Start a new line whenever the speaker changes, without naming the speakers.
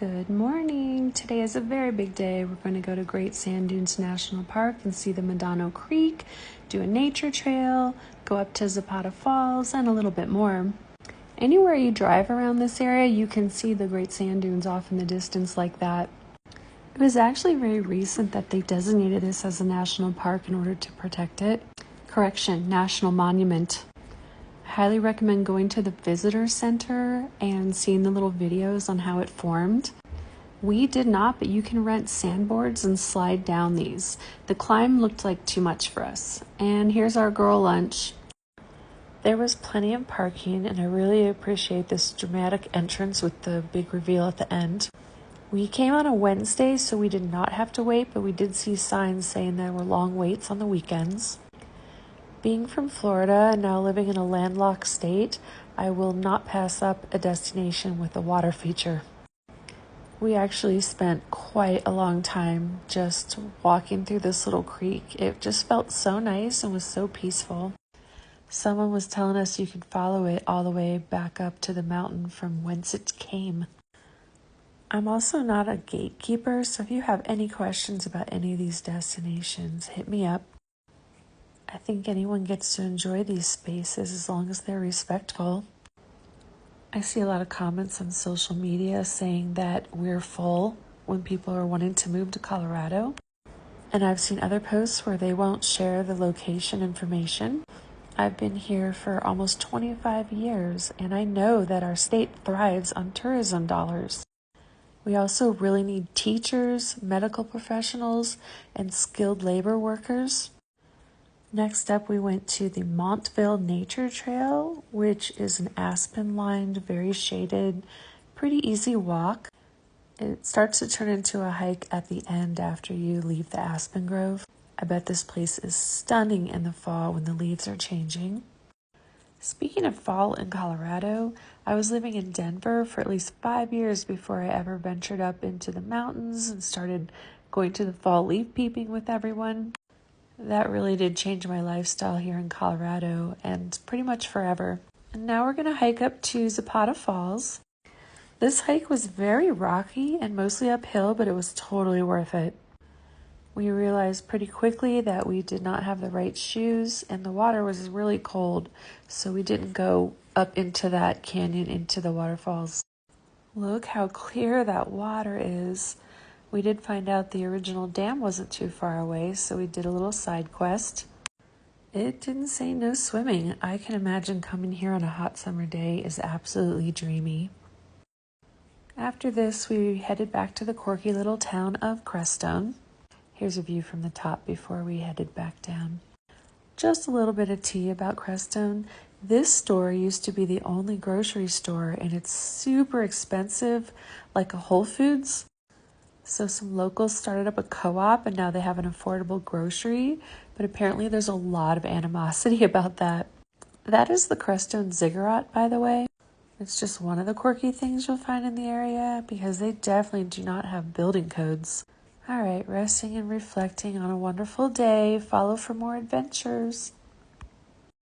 Good morning. Today is a very big day. We're going to go to Great Sand Dunes National Park and see the Medano Creek, do a nature trail, go up to Zapata Falls, and a little bit more. Anywhere you drive around this area, you can see the Great Sand Dunes off in the distance like that. It was actually very recent that they designated this as a national park in order to protect it. Correction, national monument. I highly recommend going to the visitor center and seeing the little videos on how it formed. We did not, but you can rent sandboards and slide down these. The climb looked like too much for us. And here's our girl lunch. There was plenty of parking, and I really appreciate this dramatic entrance with the big reveal at the end. We came on a Wednesday, so we did not have to wait, but we did see signs saying there were long waits on the weekends. Being from Florida and now living in a landlocked state, I will not pass up a destination with a water feature. We actually spent quite a long time just walking through this little creek. It just felt so nice and was so peaceful. Someone was telling us you could follow it all the way back up to the mountain from whence it came. I'm also not a gatekeeper, so if you have any questions about any of these destinations, hit me up. I think anyone gets to enjoy these spaces as long as they're respectful. I see a lot of comments on social media saying that we're full when people are wanting to move to Colorado. And I've seen other posts where they won't share the location information. I've been here for almost 25 years, and I know that our state thrives on tourism dollars. We also really need teachers, medical professionals, and skilled labor workers. Next up, we went to the Montville Nature Trail, which is an aspen-lined, very shaded, pretty easy walk. It starts to turn into a hike at the end after you leave the aspen grove. I bet this place is stunning in the fall when the leaves are changing. Speaking of fall in Colorado, I was living in Denver for at least 5 years before I ever ventured up into the mountains and started going to the fall leaf peeping with everyone. That really did change my lifestyle here in Colorado and pretty much forever. And now we're going to hike up to Zapata Falls. This hike was very rocky and mostly uphill, but it was totally worth it. We realized pretty quickly that we did not have the right shoes and the water was really cold, so we didn't go up into that canyon into the waterfalls. Look how clear that water is. We did find out the original dam wasn't too far away, so we did a little side quest. It didn't say no swimming. I can imagine coming here on a hot summer day is absolutely dreamy. After this, we headed back to the quirky little town of Crestone. Here's a view from the top before we headed back down. Just a little bit of tea about Crestone. This store used to be the only grocery store, and it's super expensive, like a Whole Foods. So some locals started up a co-op, and now they have an affordable grocery, but apparently there's a lot of animosity about that. That is the Crestone Ziggurat, by the way. It's just one of the quirky things you'll find in the area, because they definitely do not have building codes. All right, resting and reflecting on a wonderful day. Follow for more adventures.